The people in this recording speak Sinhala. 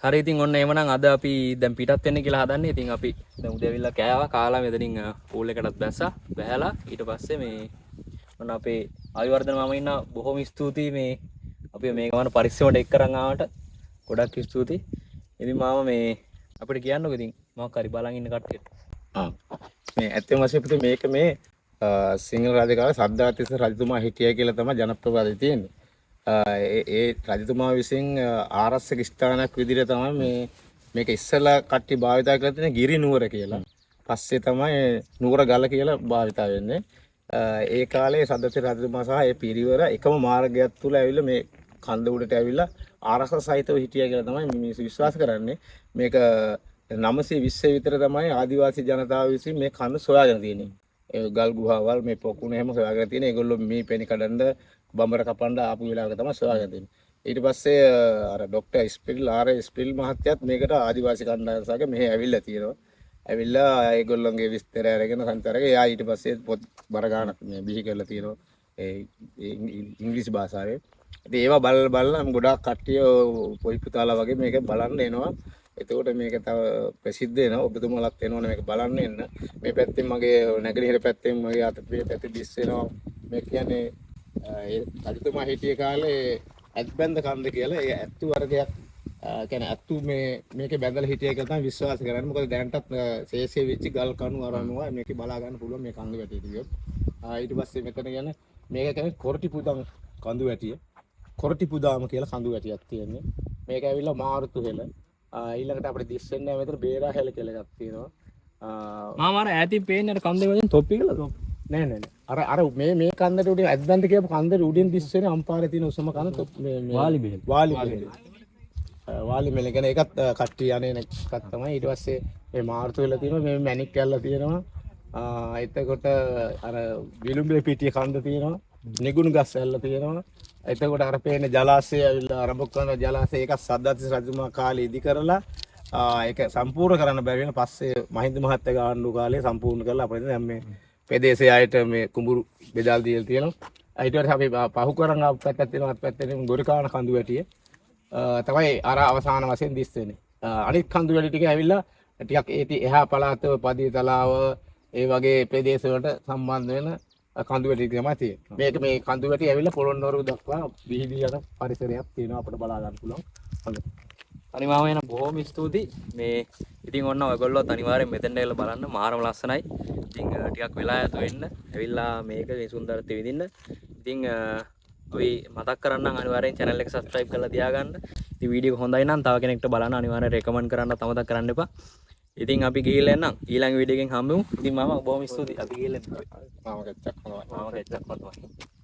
හරි ඉතින් ඔන්න එමනම් අද අපි දැන් පිටත් වෙන්න කියලා හදන්නේ. ඉතින් අපි දැන් උදේ ඇවිල්ලා කෑවා කාලා මෙතනින් පූල් එකටත් බැස්සා. බැහැලා ඊට පස්සේ මේ ඔන්න අපේ ආයුර්වර්ධන මාමා ඉන්න බොහොම ස්තුතියි මේ අපි මේ ගමන පරිස්සමට එක් කරන් ආවට. ගොඩක් ස්තුතියි. ඉතින් මාමා මේ අපිට කියන්නකෝ ඉතින් මොකක් හරි බලන් ඉන්න කට්ටියට. මේ ඇත්තම වශයෙන් පුතේ මේක මේ සිංහල රජකාලේ සද්ධාතිස්ස රජතුමා හිටියයි කියලා තමයි ජනප්‍රවාදය තියෙන්නේ. ඒ රජතුමා විසින් ආරක්ෂක ස්ථානයක් විදිහට තමයි මේක ඉස්සලා කට්ටිය භාවිතා කරලා තියෙන ගිරි නුවර කියලා. පස්සේ තමයි නුවර ගල කියලා භාවිතා වෙන්නේ. ඒ කාලේ සද්ධාතිස්ස රජතුමා සහ ඒ පිරිවර එකම මාර්ගයක් තුල ඇවිල්ලා මේ කන්ද උඩට ඇවිල්ලා ආරක්ෂක සහිතව හිටියා කියලා තමයි මිනිස්සු විශ්වාස කරන්නේ. මේක 920 විතර තමයි ආදිවාසී ජනතාව විසින් මේ කන්ද සොයාගෙන තියෙන්නේ. ඒ ගල් ගුහාවල් මේ පොකුණ හැම සොයාගෙන තියෙන. ඒගොල්ලෝ මේ පෙනි කඩන්න බඹර කපන්න ආපු වෙලාවක තමයි සොයාගෙන තියෙන්නේ. ඊට පස්සේ අර ડોක්ටර් ස්පිල් ස්පිල් මහත්තයාත් මේකට ආදිවාසී කණ්ඩායම සහග මෙහෙ ඇවිල්ලා තියෙනවා. ඇවිල්ලා ඒගොල්ලන්ගේ විස්තර අරගෙන සංතරගේ එයා ඊට පස්සේ පොත් බර ගන්නක් මේ බිහි කරලා තියෙනවා. ඒ ඉංග්‍රීසි භාෂාවේ. ඉතින් ඒවා බලලා ගොඩාක් කට්ටිය පොයි පුතාලා වගේ මේක බලන්න එනවා. එතකොට මේක තව ප්‍රසිද්ධ වෙනවා. ඔබතුමාලත් එනවනේ මේක බලන්න එන්න. මේ පැත්තෙන් මගේ නැගෙනහිර පැත්තෙන් මගේ අතපිට පැත්තේ දිස් වෙනවා. මේ කියන්නේ ඒ රජතුමා හිටිය කාලේ ඇත්බැඳ කන්ද කියලා ඒ ඇත්තු වර්ගයක් කියන්නේ ඇත්තු මේකේ බැඳලා හිටිය කියලා තමයි විශ්වාස කරන්නේ. මොකද දැනටත් ශේෂයේ වෙච්ච ගල් කණු අරනවා මේකේ බලා ගන්න පුළුවන් මේ කන්ද වැටිය කියොත්. ඊට පස්සේ මෙතන කියන්නේ මේක කියන්නේ කොරටිපුදම් කඳු වැටිය. කොරටිපුදාම කියලා කඳු වැටියක් තියෙන්නේ. මේක ඇවිල්ලා මාරුතු හෙල. ඊළඟට අපිට දිස් වෙන්නේ මෙතන බේරා හැල කියලා එකක් තියෙනවා. මාමා අර ඈතින් පේන්නේ අර කන්දේ වලින් තොප්පි කියලා තොප්පි. නෑ. අර මේ කන්දට උඩින් ඇද්දන්ත කියපු කන්දට උඩින් දිස් වෙන අම්පාරේ තියෙන උසම කන මේ වාලි බෙහෙල්. වාලි මෙල කියන එකත් කට්ටිය යන්නේ එකක් තමයි. ඊට පස්සේ මේ මාර්තු වෙලා තියෙනවා මේ මැණික් කැල්ල තියෙනවා. එතකොට අර විලුඹේ පිටිය කන්ද තියෙනවා. නිගුණු ගස් ඇල්ල තියෙනවා. එතකොට අර පේන ජලාශය ඇවිල්ලා අරබොක් කරන ජලාශය ඒක සද්ධාතිස්ස රජතුමා කාලේ ඉදි කරලා ඒක සම්පූර්ණ කරන්න බැරි වෙන පස්සේ මහින්ද මහත්තයාගේ ආණ්ඩුව කාලේ සම්පූර්ණ කරලා අපිට දැන් මේ ප්‍රදේශයේ අයට මේ කුඹුරු බෙදල් දීලා තියෙනවා. ඊට පස්සේ අපි පහු කරන් ආපු පැත්තක් තියෙනවා. අත් පැත්තේ ගොරිකාන කඳු වැටිය තමයි අර අවසාන වශයෙන් දිස් වෙන්නේ. අනිත් කඳු වැටි ටික ඇවිල්ලා ටිකක් එහා පළාත පදිය තලාව ඒ වගේ ප්‍රදේශ වලට සම්බන්ධ වෙන කඳු වැටි තමයි තියෙන්නේ. මේක මේ කඳු වැටි ඇවිල්ලා පොළොන්නරුව දක්වා විහිදී යන පරිසරයක් තියෙනවා අපිට බලා ගන්න පුළුවන්. හොඳයි. අනිවාර්යම එන බොහොම ස්තුතියි. මේ ඉතින් ඔන්න ඔයගොල්ලෝ අනිවාර්යෙන් මෙතෙන්ට ඇවිල්ලා බලන්න මාරම ලස්සනයි. ඉතින් ටිකක් වෙලා යතු වෙන්න. ඇවිල්ලා මේක මේ සුන්දරත්වය විඳින්න. ඉතින් අපි මතක් කරන්නම් අනිවාර්යෙන් channel එක subscribe කරලා තියාගන්න. ඉතින් වීඩියෝ එක හොඳයි නම් තව කෙනෙක්ට බලන්න අනිවාර්යෙන් recommend කරන්න අමතක කරන්න එපා. ඉතින් අපි ගිහිල්ලා එන්නම් ඊළඟ වීඩියෝ එකෙන් හම්බෙමු. ඉතින් මම බොහොම ස්තුතියි. අපි ගිහිල්ලා එන්න. මාම කෙච්චක් මාම කෙච්චක් වතුයි.